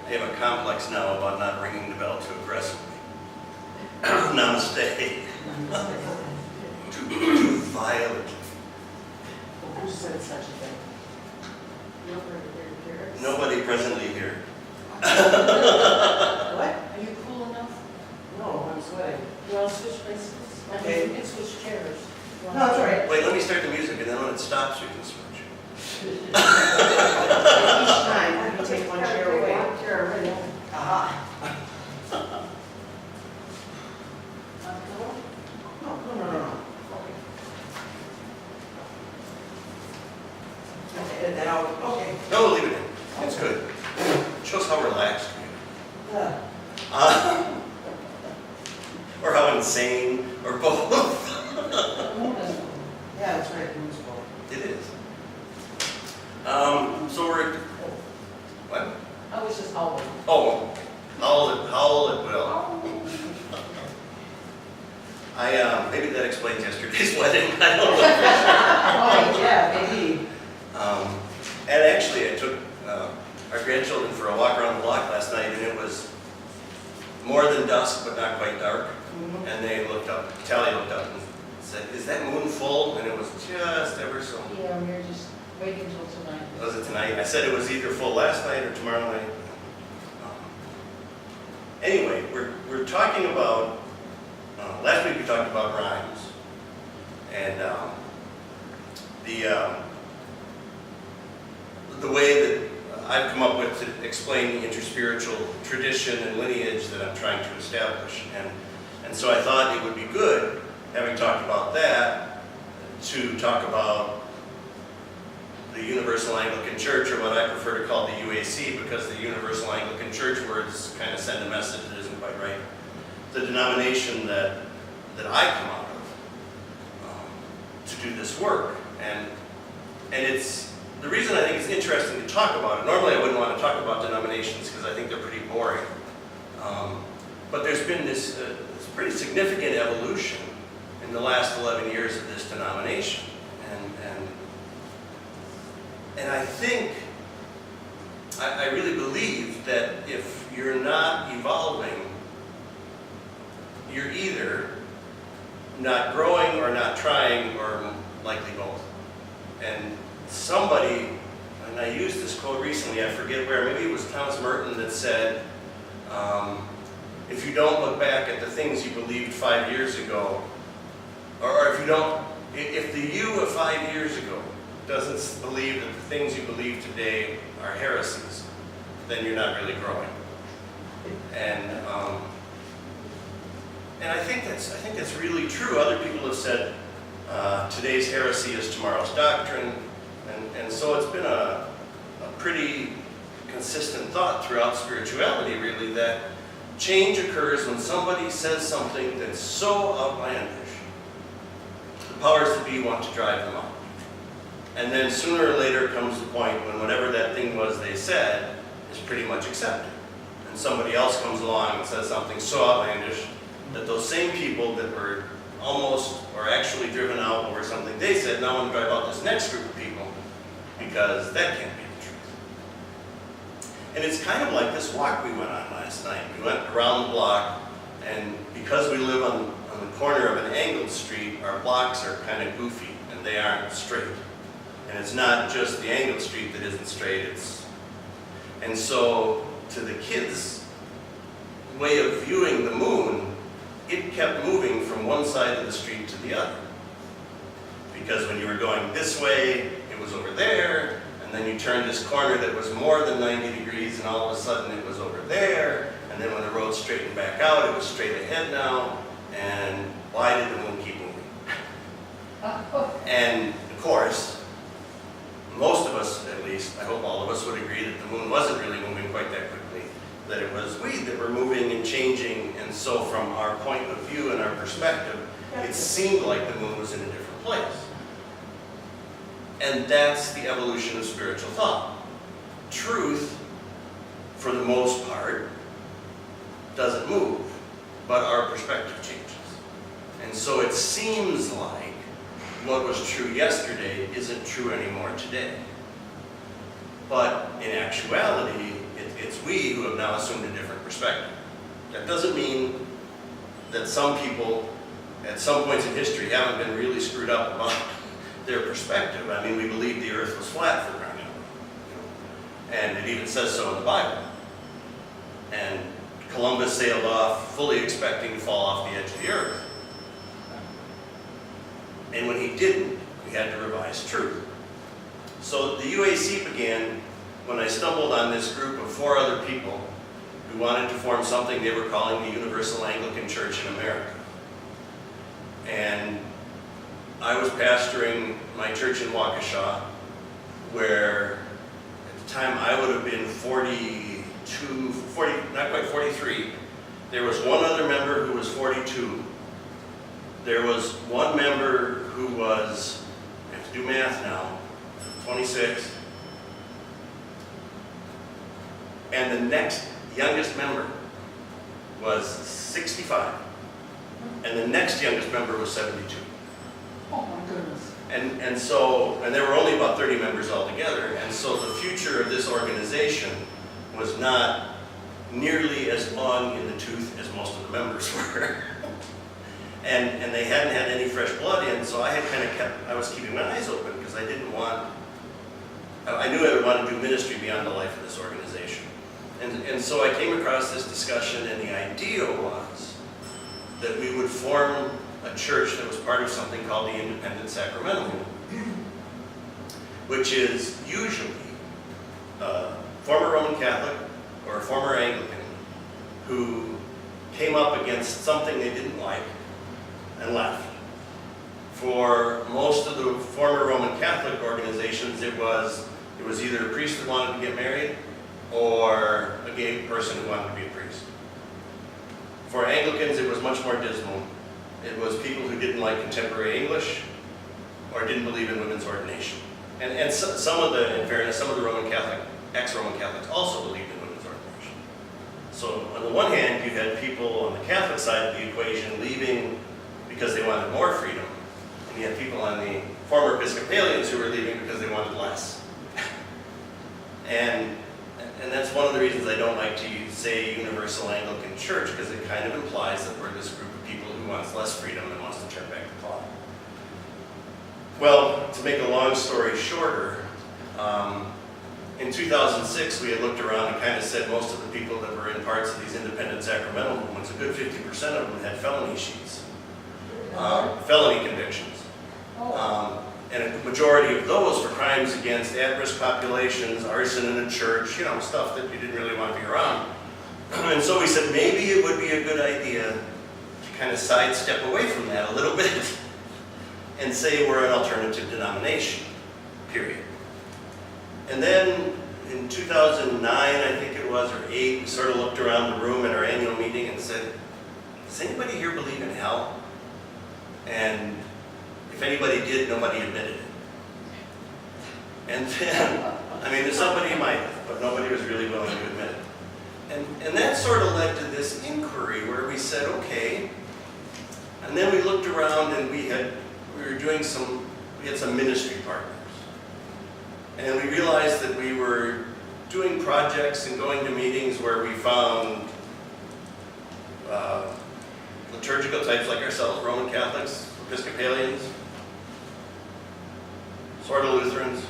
They have a complex now about not ringing the bell too aggressively. Namaste. Too violently. Who said such a thing? Nobody presently here. What? Are you cool enough? No, I'm sweating. You want to switch places? Okay. You can switch chairs. No, that's all right. Wait, let me start the music, and then when it stops, we can switch. Each time, you take one chair away. Aha. No. Okay, edit that out. Okay. No, leave it in. It's good. It shows how relaxed we are. Or how insane, or both. Yeah, that's right, moon's fault. It is. So we're, what? I was just howling. Oh, howl it will. Maybe that explains yesterday's wedding, I don't know. Oh, yeah, maybe. And actually, I took our grandchildren for a walk around the block last night, and it was more than dusk, but not quite dark. Mhm. And they looked up, Tally looked up and said, "Is that moon full?" And it was just ever so. Yeah, we were just waiting until tonight. Was it tonight? I said it was either full last night or tomorrow night. Anyway, we're talking about, last week we talked about rhymes. And the way that I've come up with to explain the interspiritual tradition and lineage that I'm trying to establish. And so I thought it would be good, having talked about that, to talk about the Universal Anglican Church, or what I prefer to call the UAC, because the Universal Anglican Church words kind of send a message that isn't quite right. The denomination that I come out of to do this work. And it's, the reason I think it's interesting to talk about it, normally I wouldn't want to talk about denominations because I think they're pretty boring. But there's been this pretty significant evolution in the last 11 years of this denomination. And I think, I really believe that if you're not evolving, you're either not growing or not trying, or likely both. And somebody, and I used this quote recently, I forget where, maybe it was Thomas Merton that said, if you don't look back at the things you believed 5 years ago, or if the you of 5 years ago doesn't believe that the things you believe today are heresies, then you're not really growing. And I think that's really true. Other people have said today's heresy is tomorrow's doctrine, and so it's been a pretty consistent thought throughout spirituality, really, that change occurs when somebody says something that's so outlandish, the powers that be want to drive them out. And then sooner or later comes the point when whatever that thing was they said is pretty much accepted. And somebody else comes along and says something so outlandish that those same people that were almost or actually driven out over something they said now want to drive out this next group of people because that can't be the truth. And it's kind of like this walk we went on last night. We went around the block, and because we live on the corner of an angled street, our blocks are kind of goofy and they aren't straight. And it's not just the angled street that isn't straight, and so to the kids' way of viewing the moon, it kept moving from one side of the street to the other. Because when you were going this way, it was over there, and then you turned this corner that was more than 90 degrees, and all of a sudden it was over there, and then when the road straightened back out, it was straight ahead now, and why did the moon keep moving? And of course, most of us, at least, I hope all of us would agree that the moon wasn't really moving quite that quickly, that it was we that were moving and changing, and so from our point of view and our perspective, it seemed like the moon was in a different place. And that's the evolution of spiritual thought. Truth, for the most part, doesn't move, but our perspective changes. And so it seems like what was true yesterday isn't true anymore today. But in actuality, it's we who have now assumed a different perspective. That doesn't mean that some people at some points in history haven't been really screwed up about their perspective. I mean, we believe the earth was flat for crying out loud, and it even says so in the Bible. And Columbus sailed off fully expecting to fall off the edge of the earth. And when he didn't, we had to revise truth. So the UAC began when I stumbled on this group of 4 other people who wanted to form something they were calling the Universal Anglican Church in America. And I was pastoring my church in Waukesha, where at the time I would have been 40, not quite 43. There was one other member who was 42. There was one member who was, I have to do math now, 26. And the next youngest member was 65. And the next youngest member was 72. Oh, my goodness. And there were only about 30 members altogether. And so the future of this organization was not nearly as long in the tooth as most of the members were. and they hadn't had any fresh blood in, so I was keeping my eyes open because I knew I would want to do ministry beyond the life of this organization. And so I came across this discussion, and the idea was that we would form a church that was part of something called the Independent Sacramental Movement, which is usually a former Roman Catholic or a former Anglican who came up against something they didn't like and left. For most of the former Roman Catholic organizations, it was either a priest that wanted to get married or a gay person who wanted to be a priest. For Anglicans, it was much more dismal. It was people who didn't like contemporary English or didn't believe in women's ordination. And in fairness, some of the Roman Catholic, ex-Roman Catholics also believed in women's ordination. So on the one hand, you had people on the Catholic side of the equation leaving because they wanted more freedom. And you had people on the former Episcopalians who were leaving because they wanted less. And that's one of the reasons I don't like to say Universal Anglican Church, because it kind of implies that we're this group of people who wants less freedom and wants to turn back the clock. Well, to make a long story shorter, in 2006 we had looked around and kind of said most of the people that were in parts of these independent sacramental movements, a good 50% of them had felony sheets, felony convictions. And a majority of those were crimes against at-risk populations, arson in a church, stuff that you didn't really want to be around. And so we said maybe it would be a good idea to kind of sidestep away from that a little bit and say we're an alternative denomination, period. And then in 2009, I think it was, or 8, we sort of looked around the room at our annual meeting and said, does anybody here believe in hell? And if anybody did, nobody admitted it. And then, somebody might have, but nobody was really willing to admit it. And that sort of led to this inquiry where we said, okay, and then we looked around and we had some ministry partners. And we realized that we were doing projects and going to meetings where we found liturgical types like ourselves, Roman Catholics, Episcopalians, sort of Lutherans.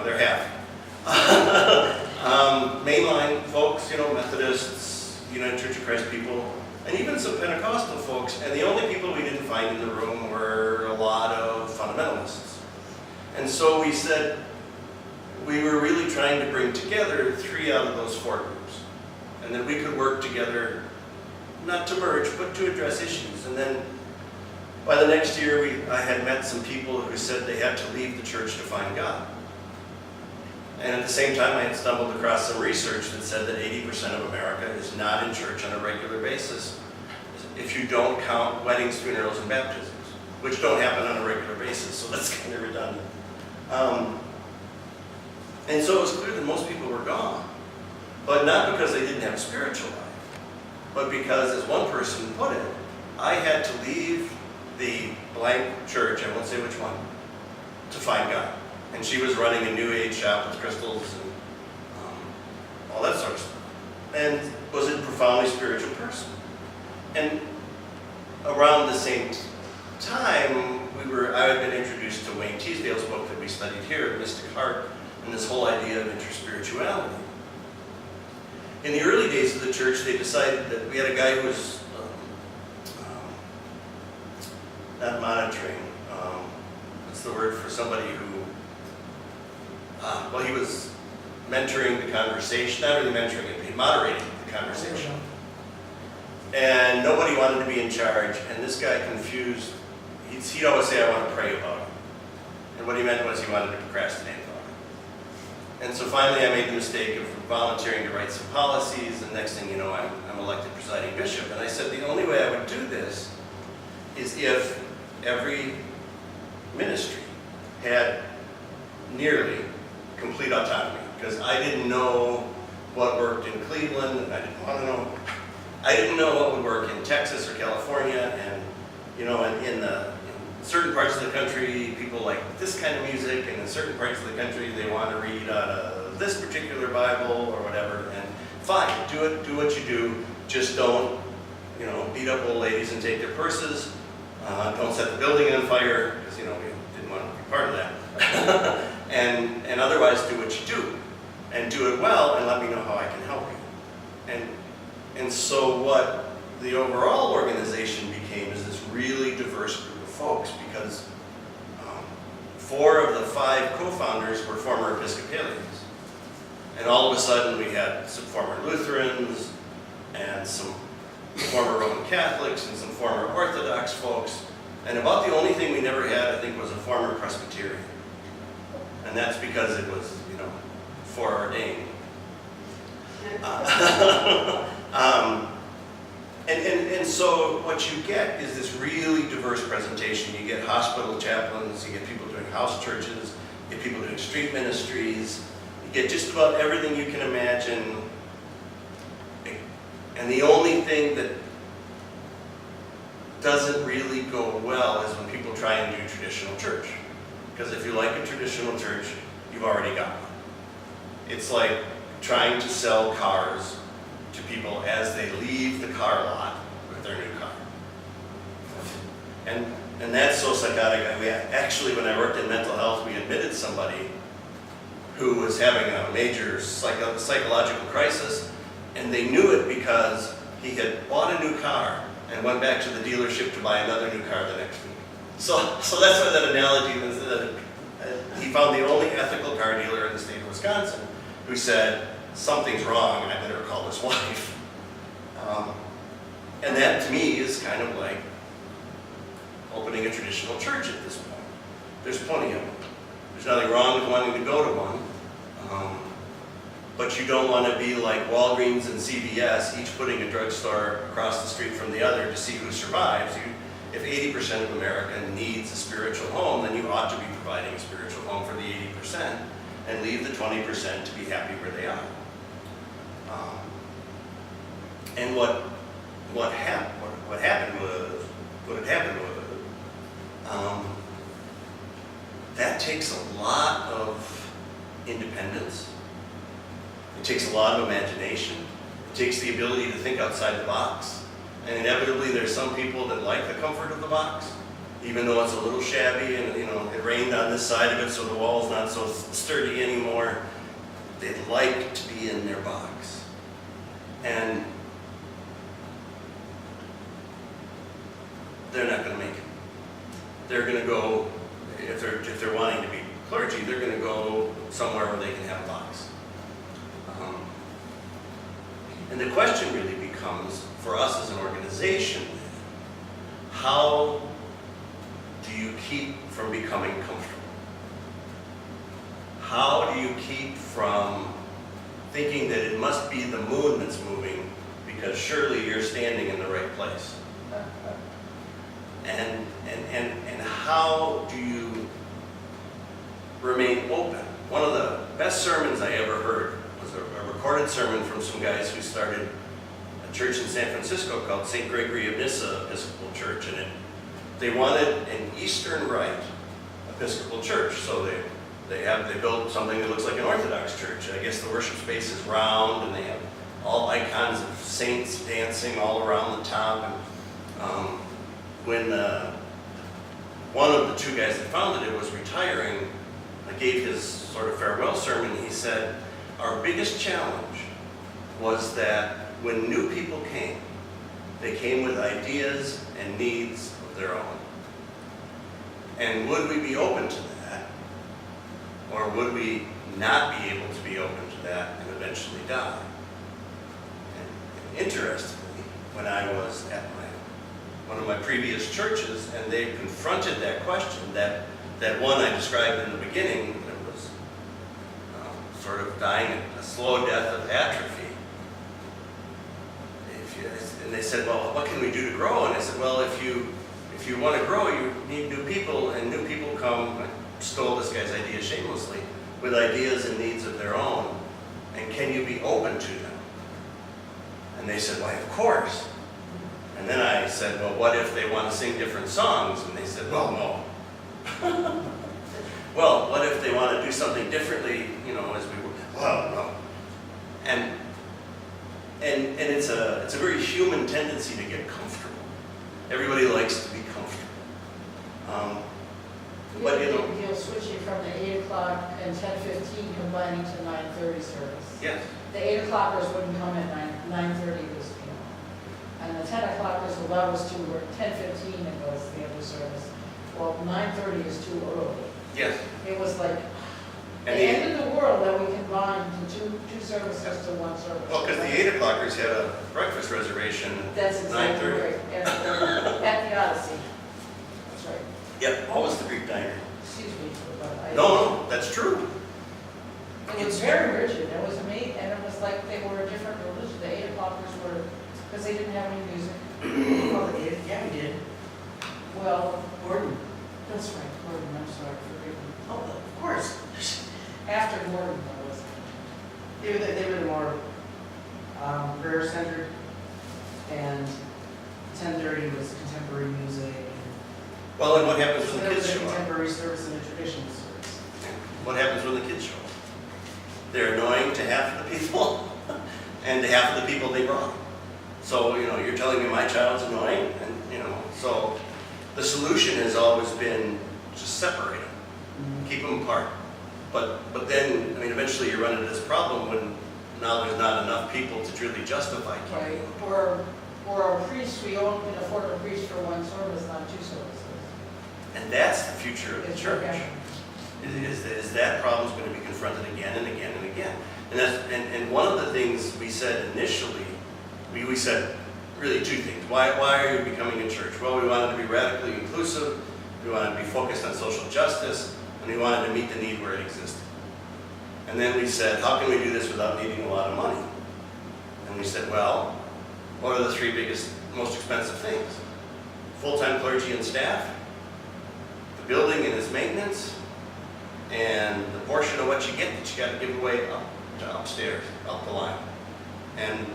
They're half. Mainline folks, Methodists, United Church of Christ people, and even some Pentecostal folks. And the only people we didn't find in the room were a lot of fundamentalists. And so we said we were really trying to bring together 3 out of those 4 groups. And that we could work together, not to merge, but to address issues. And then by the next year, I had met some people who said they had to leave the church to find God. And at the same time, I had stumbled across some research that said that 80% of America is not in church on a regular basis, if you don't count weddings, funerals, and baptisms, which don't happen on a regular basis, so that's kind of redundant. And so it was clear that most people were gone, but not because they didn't have a spiritual life, but because, as one person put it, I had to leave the blank church, I won't say which one, to find God. And she was running a New Age shop with crystals person. And around the same time, I had been introduced to Wayne Teasdale's book that we studied here, Mystic Heart, and this whole idea of interspirituality. In the early days of the church, they decided that we had a guy who was not monitoring. What's the word for somebody who, well, he was mentoring the conversation, not really mentoring it, he moderated the conversation. And nobody wanted to be in charge, and this guy confused, he'd always say, I want to pray about it. And what he meant was he wanted to procrastinate about it. And so finally I made the mistake of volunteering to write some policies, and next thing you know, I'm elected presiding bishop. And I said the only way I would do this is if every ministry had nearly complete autonomy, because I didn't know what worked in Cleveland, and I didn't want to know. I didn't know what would work in Texas or California, and in certain parts of the country, people like this kind of music, and in certain parts of the country, they want to read out of this particular Bible or whatever. And fine, do what you do. Just don't, beat up old ladies and take their purses. Don't set the building on fire, because we didn't want to be part of that. and otherwise, do what you do, and do it well, and let me know how I can help you. And so what the overall organization became is this really diverse group of folks, because 4 of the 5 co-founders were former Episcopalians. And all of a sudden we had some former Lutherans, and some former Roman Catholics, and some former Orthodox folks. And about the only thing we never had, I think, was a former Presbyterian. And that's because it was, foreordained. And so what you get is this really diverse presentation. You get hospital chaplains, you get people doing house churches, you get people doing street ministries, you get just about everything you can imagine. And the only thing that doesn't really go well is when people try and do traditional church. Because if you like a traditional church, you've already got one. It's like trying to sell cars to people as they leave the car lot with their new car. And that's so psychotic. Actually, when I worked in mental health, we admitted somebody who was having a major psychological crisis, and they knew it because he had bought a new car and went back to the dealership to buy another new car the next week. So that's why that analogy was that he found the only ethical car dealer in the state of Wisconsin who said, something's wrong, and I better call his wife. And that, to me, is kind of like opening a traditional church at this point. There's plenty of them. There's nothing wrong with wanting to go to one, but you don't want to be like Walgreens and CVS, each putting a drugstore across the street from the other to see who survives. If 80% of America needs a spiritual home, then you ought to be providing a spiritual home for the 80%, and leave the 20% to be happy where they are. And what happened was that takes a lot of independence. It takes a lot of imagination. It takes the ability to think outside the box. And inevitably, there's some people that like the comfort of the box, even though it's a little shabby and it rained on this side of it, so the wall's not so sturdy anymore. They like to be in their box. And they're not going to make it. They're going to go, if they're wanting to be clergy, they're going to go somewhere where they can have a box. And the question really becomes, for us as an organization, how do you keep from becoming comfortable? How do you keep from thinking that it must be the moon that's moving because surely you're standing in the right place? And how do you remain open? One of the best sermons I ever heard was a recorded sermon from some guys who started a church in San Francisco called St. Gregory of Nyssa Episcopal Church, and they wanted an Eastern Rite Episcopal Church, so they built something that looks like an Orthodox church. I guess the worship space is round, and they have all icons of saints dancing all around the top. And when one of the two guys that founded it was retiring, I gave his sort of farewell sermon. He said, our biggest challenge was that when new people came, they came with ideas and needs of their own. And would we be open to that? Or would we not be able to be open to that and eventually die? And interestingly, when I was at one of my previous churches, and they confronted that question, that one I described in the beginning, that was sort of dying a slow death of atrophy. And they said, well, what can we do to grow? And I said, well, if you want to grow, you need new people, and new people come, I stole this guy's idea shamelessly, with ideas and needs of their own. And can you be open to them? And they said, why, of course. And then I said, well, what if they want to sing different songs? And they said, well, no. Well, what if they want to do something differently, as we were, well, no. And it's a very human tendency to get comfortable. Everybody likes to be comfortable. But You'll switch it from the 8 o'clock and 10:15 combining to 9:30 service. yes, The 8 o'clockers wouldn't come at 9:30 was, and the 10 o'clockers will allow us to work 10:15 it was the other service. Well, 9:30 is too early. yes. It was like the And end of the world that we combined the two services to one service. well, because the 8 o'clockers had a breakfast reservation That's at exactly 9:30. right, at the Odyssey. That's right. Yep, always the Greek diner. Excuse me, but I. No, that's true. It was very rigid, it was amazing, and it was like they were a different religion, the 8 o'clockers were, because they didn't have any music. Oh, yeah, we did. Well, Gordon. that's right, Gordon, I'm sorry, forgive me. Oh, of course. After Gordon, that was. They were the more prayer-centered, and 10:30 was contemporary music. Well, and what happens So when there the was kids a show up? contemporary service and a traditional service. What happens when the kids show up? They're annoying to half of the people and to half of the people they brought. So, you're telling me my child's annoying, and, so the solution has always been just separate them, keep them apart. But then, eventually you run into this problem when now there's not enough people to truly justify Right, keeping them. or a priest, we all can afford a priest for one service, not two services. And that's the future of the It's church. okay. Is that problem's going to be confronted again and again and again. And one of the things we said initially, we said really two things. Why are you becoming a church? Well, we wanted to be radically inclusive, we wanted to be focused on social justice, and we wanted to meet the need where it existed. And then we said, how can we do this without needing a lot of money? And we said, well, what are the three biggest, most expensive things? Full-time clergy and staff, the building and its maintenance, and the portion of what you get that you got to give away up to upstairs, up the line. And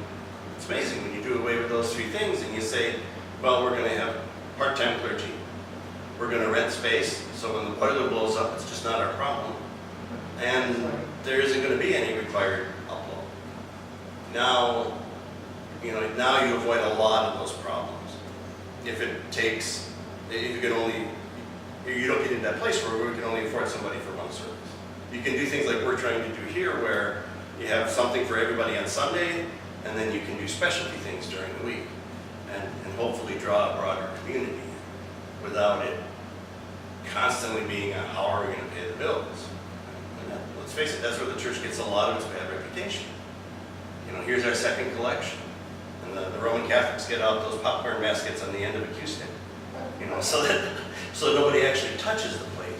it's amazing when you do away with those three things and you say, well, we're going to have part-time clergy. We're going to rent space, so when the boiler blows up, it's just not our problem. And there isn't going to be any required upload. Now, now you avoid a lot of those problems. If you can only, you don't get into that place where we can only afford somebody for one service. You can do things like we're trying to do here, where you have something for everybody on Sunday, and then you can do specialty things during the week, and hopefully draw a broader community without it constantly being a how are we going to pay the bills. And let's face it, that's where the church gets a lot of its bad reputation. Here's our second collection, and the Roman Catholics get out those popcorn baskets on the end of a cue stick, so that nobody actually touches the plate.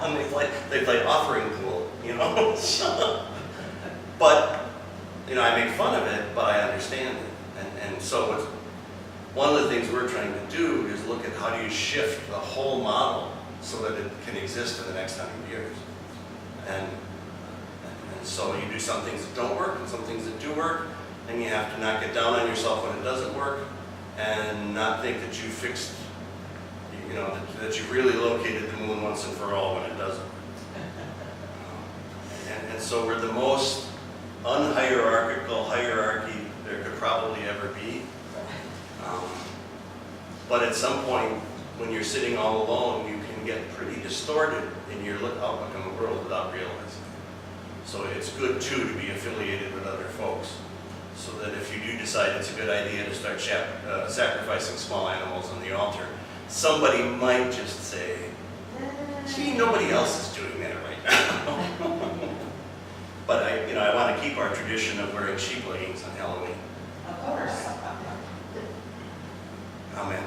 And they play offering pool, But, I make fun of it, but I understand it. And so one of the things we're trying to do is look at how do you shift the whole model so that it can exist in the next 100 years. And so you do some things that don't work and some things that do work, and you have to not get down on yourself when it doesn't work, and not think that you fixed, that you've really located the moon once and for all when it doesn't. And so we're the most unhierarchical hierarchy there could probably ever be. But at some point, when you're sitting all alone, you can get pretty distorted in your outlook on the world without realizing it. So it's good too to be affiliated with other folks, so that if you do decide it's a good idea to start sacrificing small animals on the altar, somebody might just say, gee, nobody else is doing that right now. But I want to keep our tradition of wearing sheep leggings on Halloween. Of course. Amen.